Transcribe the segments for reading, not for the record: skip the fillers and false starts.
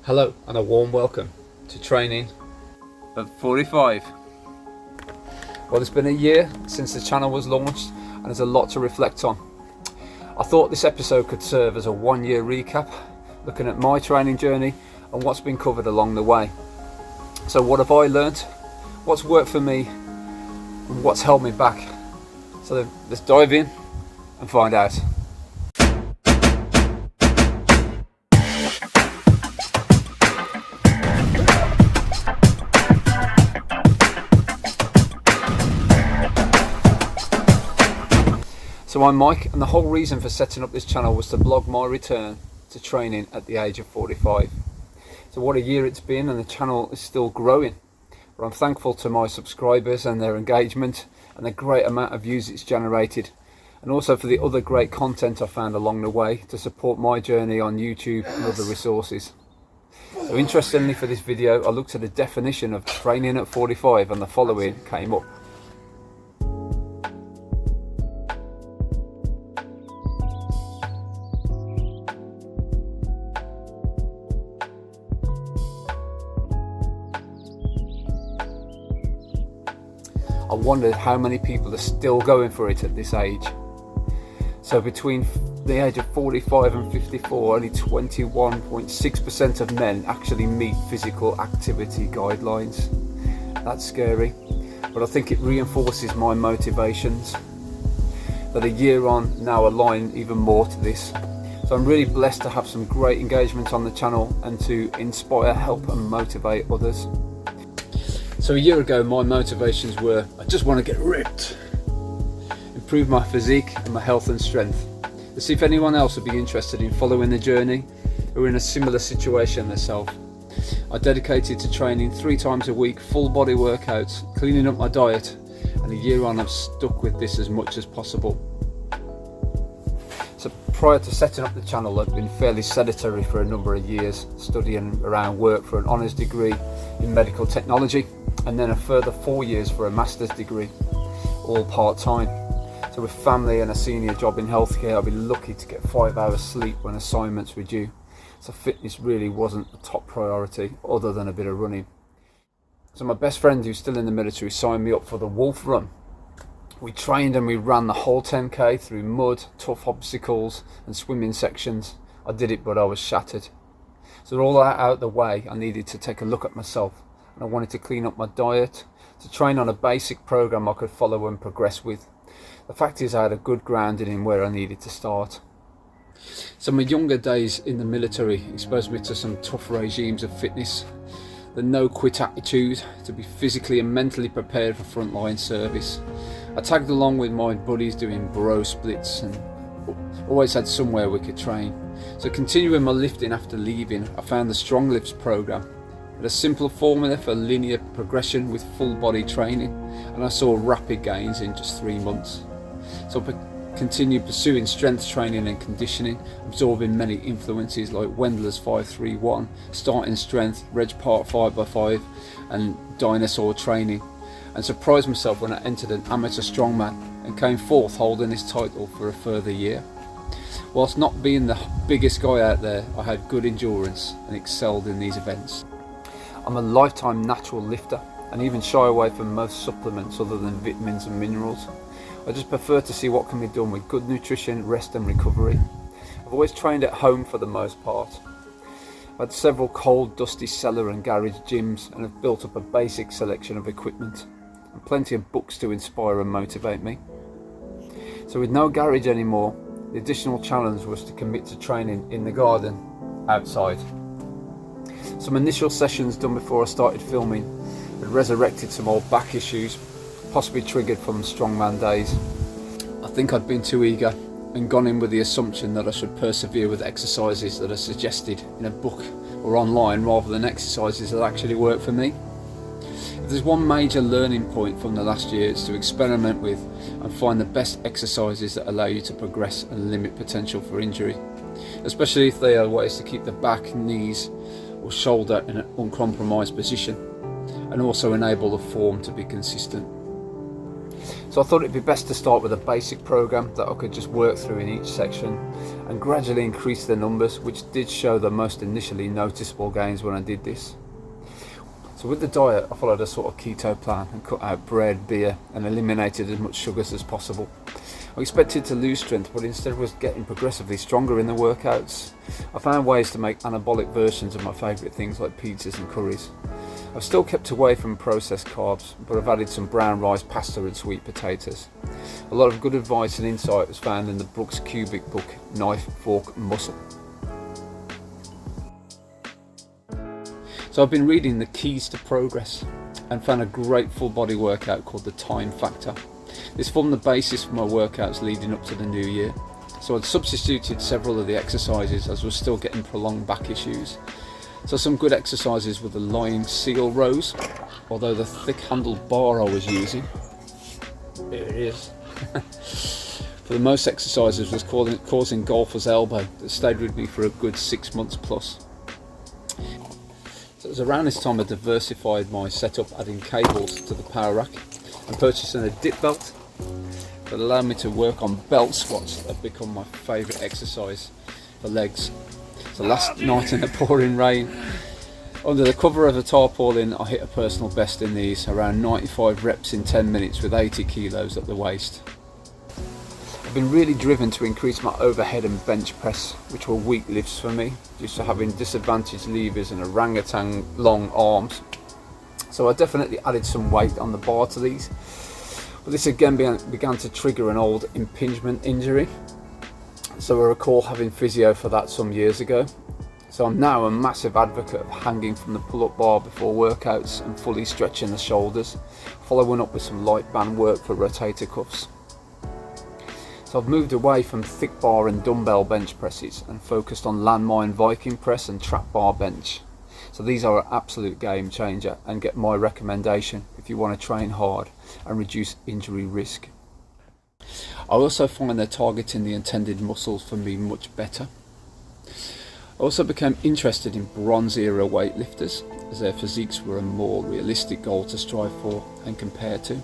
Hello and a warm welcome to training at 45. Well, it's been a year since the channel was launched and there's a lot to reflect on. I thought this episode could serve as a 1-year recap, looking at my training journey and what's been covered along the way. So what have I learnt? What's worked for me? And what's held me back? So let's dive in and find out. So I'm Mike, and the whole reason for setting up this channel was to blog my return to training at the age of 45. So what a year it's been, and the channel is still growing. But I'm thankful to my subscribers and their engagement and the great amount of views it's generated, and also for the other great content I found along the way to support my journey on YouTube and other resources. So interestingly, for this video I looked at the definition of training at 45 and the following came up. I wondered how many people are still going for it at this age. So between the age of 45 and 54, only 21.6% of men actually meet physical activity guidelines. That's scary, but I think it reinforces my motivations that a year on now align even more to this. So I'm really blessed to have some great engagement on the channel and to inspire, help and motivate others. So a year ago my motivations were, I just want to get ripped, improve my physique and my health and strength. To see if anyone else would be interested in following the journey or in a similar situation themselves. I dedicated to training 3 times a week, full body workouts, cleaning up my diet, and a year on I've stuck with this as much as possible. So prior to setting up the channel I'd been fairly sedentary for a number of years, studying around work for an honours degree in medical technology, and then a further 4 years for a master's degree, all part-time. So with family and a senior job in healthcare, I'd be lucky to get 5 hours sleep when assignments were due. So fitness really wasn't a top priority other than a bit of running. So my best friend, who's still in the military, signed me up for the Wolf Run. We trained and we ran the whole 10k through mud, tough obstacles and swimming sections. I did it, but I was shattered. So all that out of the way, I needed to take a look at myself. I wanted to clean up my diet, to train on a basic program I could follow and progress with. The fact is I had a good grounding in where I needed to start. So my younger days in the military exposed me to some tough regimes of fitness. The no quit attitude, to be physically and mentally prepared for frontline service. I tagged along with my buddies doing bro splits and always had somewhere we could train. So continuing my lifting after leaving, I found the Strong Lifts program. A simple formula for linear progression with full body training, and I saw rapid gains in just 3 months. So I continued pursuing strength training and conditioning, absorbing many influences like Wendler's 531, starting strength, Reg Park 5x5 and dinosaur training, and surprised myself when I entered an amateur strongman and came fourth, holding this title for a further year. Whilst not being the biggest guy out there, I had good endurance and excelled in these events. I'm a lifetime natural lifter and even shy away from most supplements other than vitamins and minerals. I just prefer to see what can be done with good nutrition, rest and recovery. I've always trained at home for the most part. I've had several cold, dusty cellar and garage gyms and have built up a basic selection of equipment and plenty of books to inspire and motivate me. So with no garage anymore, the additional challenge was to commit to training in the garden, outside. Some initial sessions done before I started filming had resurrected some old back issues, possibly triggered from strongman days. I think I'd been too eager and gone in with the assumption that I should persevere with exercises that are suggested in a book or online rather than exercises that actually work for me. If there's one major learning point from the last year, it's to experiment with and find the best exercises that allow you to progress and limit potential for injury, especially if they are ways to keep the back, knees or shoulder in an uncompromised position and also enable the form to be consistent. So I thought it'd be best to start with a basic program that I could just work through in each section and gradually increase the numbers, which did show the most initially noticeable gains when I did this. So with the diet, I followed a sort of keto plan and cut out bread, beer and eliminated as much sugars as possible. I expected to lose strength, but instead was getting progressively stronger in the workouts. I found ways to make anabolic versions of my favourite things like pizzas and curries. I've still kept away from processed carbs, but I've added some brown rice, pasta and sweet potatoes. A lot of good advice and insight was found in the Brooks Cubic book, Knife, Fork and Muscle. So I've been reading The Keys to Progress and found a great full body workout called the Time Factor. This formed the basis for my workouts leading up to the new year. So I'd substituted several of the exercises as I was still getting prolonged back issues. So some good exercises were the lying seal rows, although the thick handled bar I was using, here it is, for the most exercises was causing golfer's elbow that stayed with me for a good 6 months plus. So it was around this time I diversified my setup, adding cables to the power rack and purchasing a dip belt that allowed me to work on belt squats that have become my favourite exercise for legs. So last night in the pouring rain, under the cover of a tarpaulin, I hit a personal best in these, around 95 reps in 10 minutes with 80 kilos at the waist. I've been really driven to increase my overhead and bench press, which were weak lifts for me, due to having disadvantaged levers and orangutan long arms. So I definitely added some weight on the bar to these, but this again began to trigger an old impingement injury. So I recall having physio for that some years ago. So I'm now a massive advocate of hanging from the pull-up bar before workouts and fully stretching the shoulders, following up with some light band work for rotator cuffs. So I've moved away from thick bar and dumbbell bench presses and focused on landmine Viking press and trap bar bench. So these are an absolute game changer and get my recommendation if you want to train hard and reduce injury risk. I also find they're targeting the intended muscles for me much better. I also became interested in bronze era weightlifters, as their physiques were a more realistic goal to strive for and compare to.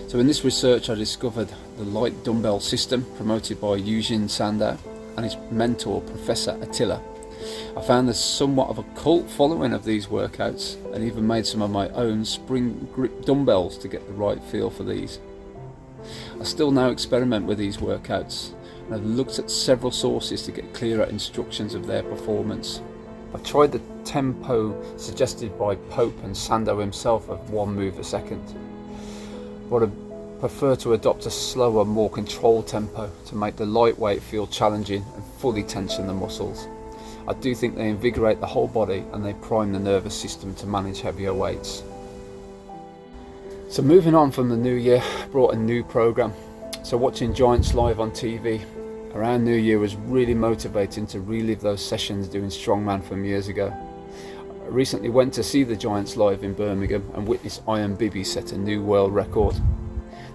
So in this research I discovered the light dumbbell system promoted by Eugene Sandow and his mentor Professor Attila. I found there's somewhat of a cult following of these workouts and even made some of my own spring grip dumbbells to get the right feel for these. I still now experiment with these workouts and I've looked at several sources to get clearer instructions of their performance. I've tried the tempo suggested by Pope and Sandow himself of 1 move a second, but I prefer to adopt a slower, more controlled tempo to make the lightweight feel challenging and fully tension the muscles. I do think they invigorate the whole body and they prime the nervous system to manage heavier weights. So moving on from the new year, brought a new program. So watching Giants live on TV around New Year was really motivating to relive those sessions doing Strongman from years ago. I recently went to see the Giants live in Birmingham and witnessed Iron Bibby set a new world record.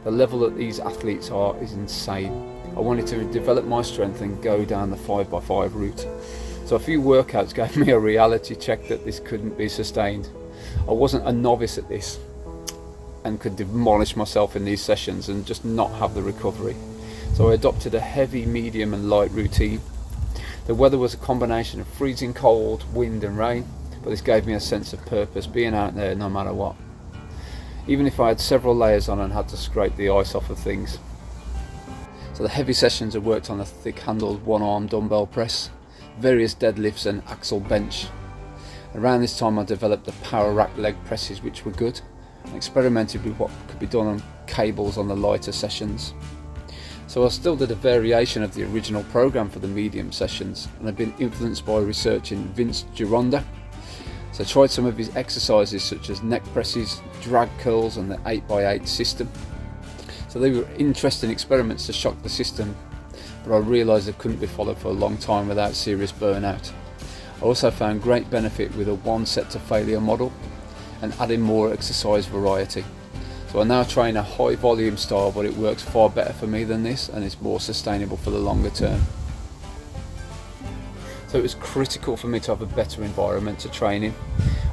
The level that these athletes are is insane. I wanted to develop my strength and go down the 5x5 route. So a few workouts gave me a reality check that this couldn't be sustained. I wasn't a novice at this and could demolish myself in these sessions and just not have the recovery. So I adopted a heavy, medium and light routine. The weather was a combination of freezing cold, wind and rain, but this gave me a sense of purpose, being out there no matter what. Even if I had several layers on and had to scrape the ice off of things. So the heavy sessions I worked on a thick handled one arm dumbbell press, various deadlifts and axle bench. Around this time I developed the power rack leg presses, which were good, and experimented with what could be done on cables on the lighter sessions. So I still did a variation of the original program for the medium sessions, and I've been influenced by researching Vince Gironda. So I tried some of his exercises such as neck presses, drag curls and the 8x8 system. So they were interesting experiments to shock the system, but I realised they couldn't be followed for a long time without serious burnout. I also found great benefit with a one set to failure model and adding more exercise variety. So I now train a high volume style, but it works far better for me than this and it's more sustainable for the longer term. So it was critical for me to have a better environment to train in.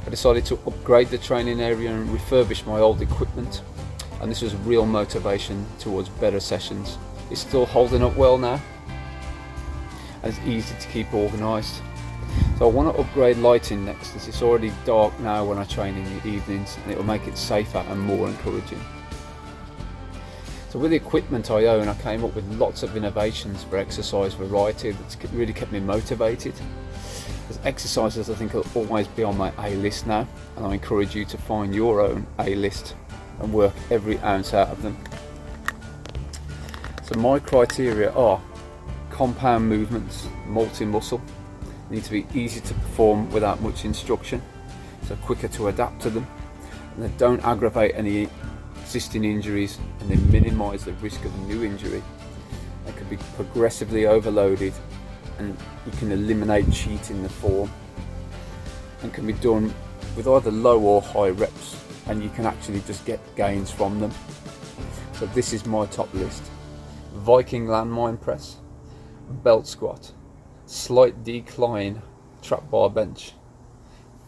I decided to upgrade the training area and refurbish my old equipment. and this was a real motivation towards better sessions. It's still holding up well now, and it's easy to keep organised. So I want to upgrade lighting next, as it's already dark now when I train in the evenings, and it will make it safer and more encouraging. So with the equipment I own, I came up with lots of innovations for exercise variety that's really kept me motivated. As exercises, I think, will always be on my A list now, and I encourage you to find your own A list and work every ounce out of them. So my criteria are compound movements, multi-muscle, need to be easy to perform without much instruction, so quicker to adapt to them, and they don't aggravate any existing injuries, and they minimise the risk of new injury. They can be progressively overloaded, and you can eliminate cheat in the form, and can be done with either low or high reps, and you can actually just get gains from them. So this is my top list: Viking landmine press, belt squat, slight decline trap bar bench,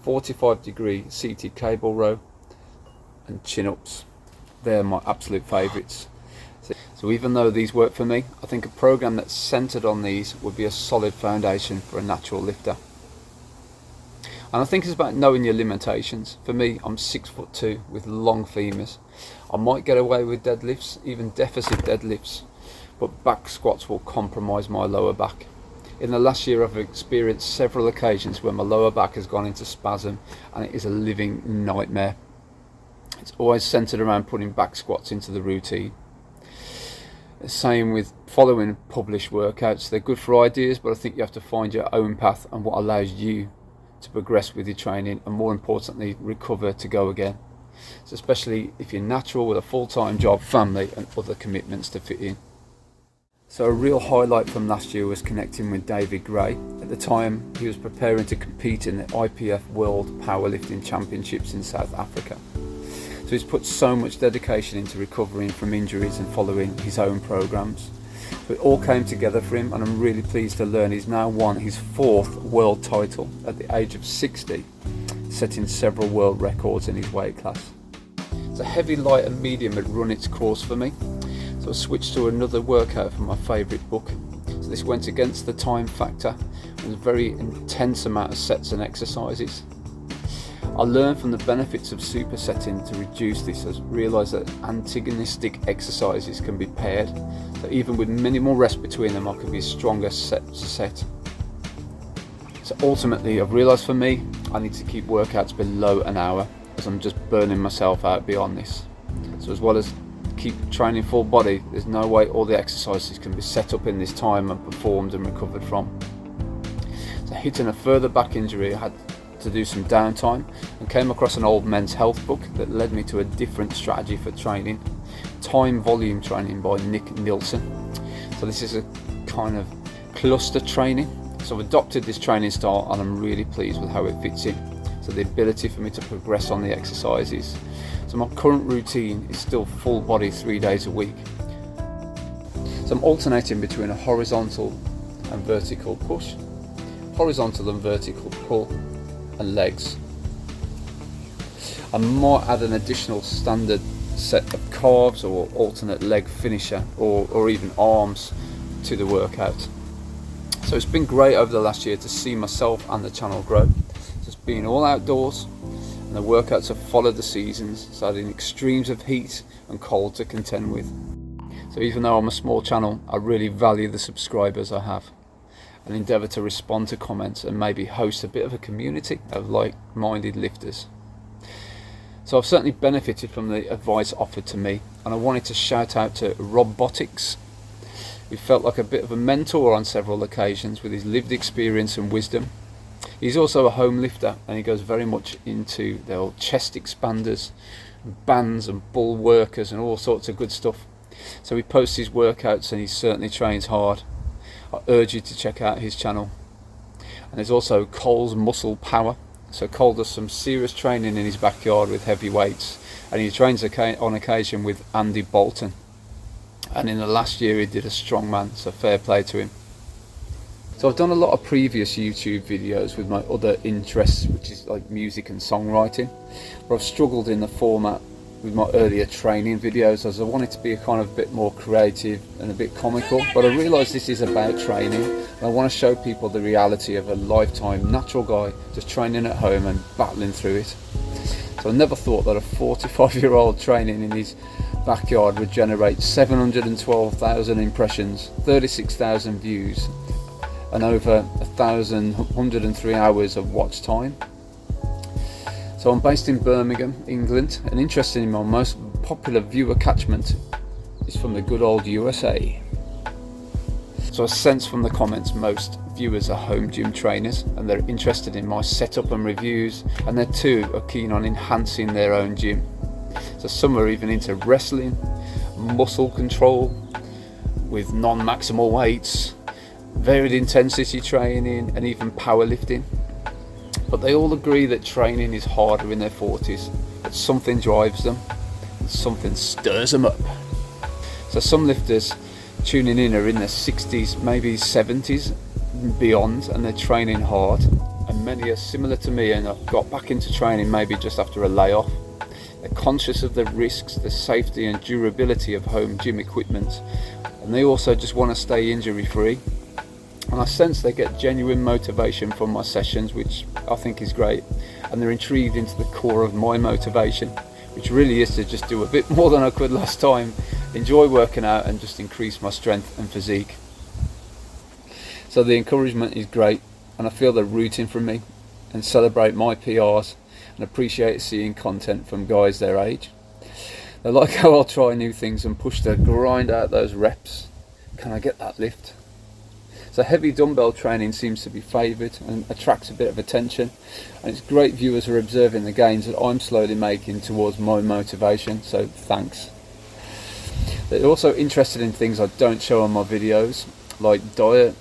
45-degree seated cable row, and chin-ups. They're my absolute favourites. So even though these work for me, I think a program that's centred on these would be a solid foundation for a natural lifter. And I think it's about knowing your limitations. For me, I'm 6'2" with long femurs. I might get away with deadlifts, even deficit deadlifts, but back squats will compromise my lower back. In the last year, I've experienced several occasions where my lower back has gone into spasm, and it is a living nightmare. It's always centred around putting back squats into the routine. The same with following published workouts. They're good for ideas, but I think you have to find your own path and what allows you to progress with your training, and more importantly, recover to go again. So especially if you're natural with a full-time job, family and other commitments to fit in. So a real highlight from last year was connecting with David Gray. At the time, he was preparing to compete in the IPF World Powerlifting Championships in South Africa. So he's put so much dedication into recovering from injuries and following his own programs. So it all came together for him, and I'm really pleased to learn he's now won his 4th world title at the age of 60, setting several world records in his weight class. So heavy, light and medium had run its course for me, so I switched to another workout from my favourite book. So this went against the time factor, with a very intense amount of sets and exercises. I learned from the benefits of supersetting to reduce this, as I realised that antagonistic exercises can be paired, so even with minimal rest between them, I could be stronger set to set. So ultimately, I've realised for me, I need to keep workouts below an hour, as I'm just burning myself out beyond this. So as well as keep training full body, there's no way all the exercises can be set up in this time and performed and recovered from. So hitting a further back injury, I had to do some downtime and came across an old men's health book that led me to a different strategy for training: time volume training by Nick Nielsen. So this is a kind of cluster training, so I've adopted this training style, and I'm really pleased with how it fits in. So the ability for me to progress on the exercises. So my current routine is still full body 3 days a week. So I'm alternating between a horizontal and vertical push, horizontal and vertical pull, and legs. I might add an additional standard set of calves or alternate leg finisher, or even arms to the workout. So it's been great over the last year to see myself and the channel grow. Just being all outdoors, and the workouts have followed the seasons, so adding extremes of heat and cold to contend with. So even though I'm a small channel, I really value the subscribers I have, and endeavour to respond to comments and maybe host a bit of a community of like-minded lifters. So I've certainly benefited from the advice offered to me, and I wanted to shout out to Robotics, who felt like a bit of a mentor on several occasions with his lived experience and wisdom. He's also a home lifter, and he goes very much into the old chest expanders, bands and bull workers and all sorts of good stuff. So he posts his workouts, and he certainly trains hard. I urge you to check out his channel. And there's also Cole's Muscle Power. So Cole does some serious training in his backyard with heavy weights, and he trains on occasion with Andy Bolton. And in the last year he did a Strongman, so fair play to him. So I've done a lot of previous YouTube videos with my other interests, which is like music and songwriting, but I've struggled in the format with my earlier training videos, as I wanted to be a kind of a bit more creative and a bit comical, but I realised this is about training, and I want to show people the reality of a lifetime natural guy just training at home and battling through it. So I never thought that a 45-year-old training in his backyard would generate 712,000 impressions, 36,000 views, and over 1,103 hours of watch time. So I'm based in Birmingham, England, and interestingly, my most popular viewer catchment is from the good old USA. So I sense from the comments most viewers are home gym trainers, and they're interested in my setup and reviews, and they too are keen on enhancing their own gym. So some are even into wrestling, muscle control with non-maximal weights, varied intensity training, and even powerlifting. But they all agree that training is harder in their 40s, that something drives them and something stirs them up. So some lifters tuning in are in their 60s, maybe 70s and beyond, and they're training hard, and many are similar to me and have got back into training maybe just after a layoff. They're conscious of the risks, the safety and durability of home gym equipment, and they also just want to stay injury free. And I sense they get genuine motivation from my sessions, which I think is great, and they're intrigued into the core of my motivation, which really is to just do a bit more than I could last time, enjoy working out and just increase my strength and physique. So the encouragement is great, and I feel they're rooting for me and celebrate my PRs and appreciate seeing content from guys their age. They like how I'll try new things and push to grind out those reps. Can I get that lift? So heavy dumbbell training seems to be favoured and attracts a bit of attention, and it's great viewers are observing the gains that I'm slowly making towards my motivation, so thanks. They're also interested in things I don't show on my videos, like diet,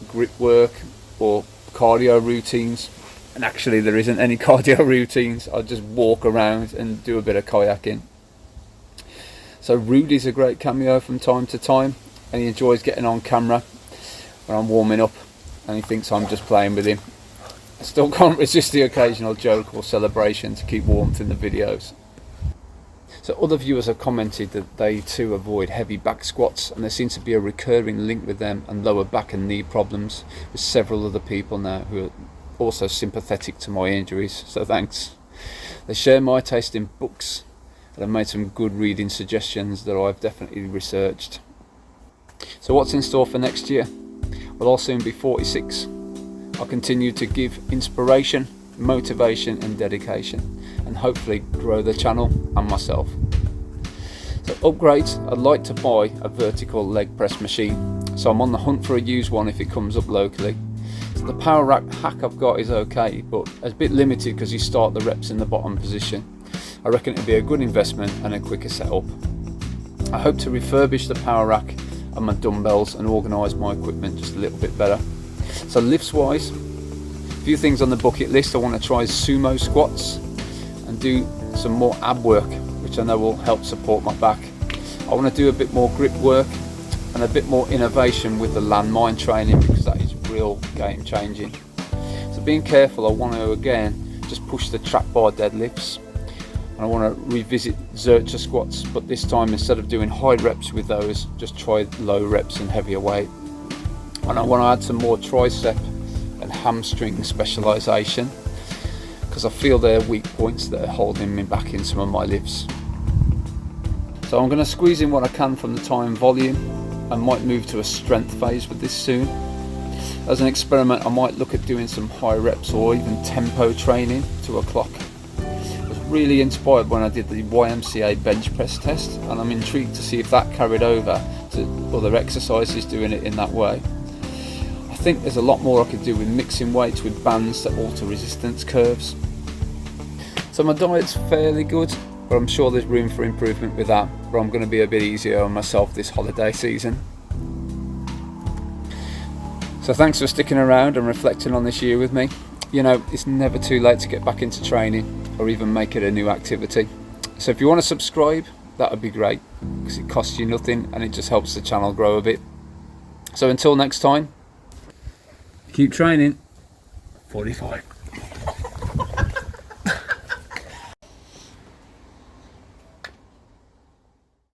grip work or cardio routines. And actually there isn't any cardio routines, I just walk around and do a bit of kayaking. So Rudy's a great cameo from time to time, and he enjoys getting on camera when I'm warming up, and he thinks I'm just playing with him. I still can't resist the occasional joke or celebration to keep warmth in the videos. So other viewers have commented that they too avoid heavy back squats, and there seems to be a recurring link with them and lower back and knee problems with several other people now who are also sympathetic to my injuries, so thanks. They share my taste in books and have made some good reading suggestions that I've definitely researched. So what's in store for next year? Well, I'll soon be 46. I'll continue to give inspiration, motivation and dedication, and hopefully grow the channel and myself. So upgrades, I'd like to buy a vertical leg press machine, so I'm on the hunt for a used one if it comes up locally. So the power rack hack I've got is okay, but it's a bit limited because you start the reps in the bottom position. I reckon it'd be a good investment and a quicker setup. I hope to refurbish the power rack and my dumbbells and organise my equipment just a little bit better. So lifts wise, a few things on the bucket list. I want to try sumo squats and do some more ab work, which I know will help support my back. I want to do a bit more grip work and a bit more innovation with the landmine training, because that is real game changing. So being careful, I want to again just push the trap bar deadlifts, and I want to revisit Zercher squats, but this time instead of doing high reps with those, just try low reps and heavier weight. And I want to add some more tricep and hamstring specialisation, because I feel they're weak points that are holding me back in some of my lifts. So I'm going to squeeze in what I can from the time volume. I might move to a strength phase with this soon. As an experiment, I might look at doing some high reps or even tempo training to a clock. I was really inspired when I did the YMCA bench press test, and I'm intrigued to see if that carried over to other exercises doing it in that way. I think there's a lot more I could do with mixing weights with bands that alter resistance curves. So my diet's fairly good, but I'm sure there's room for improvement with that, but I'm going to be a bit easier on myself this holiday season. So thanks for sticking around and reflecting on this year with me. You know, it's never too late to get back into training or even make it a new activity. So if you want to subscribe, that would be great, because it costs you nothing and it just helps the channel grow a bit. So until next time, keep training. 45.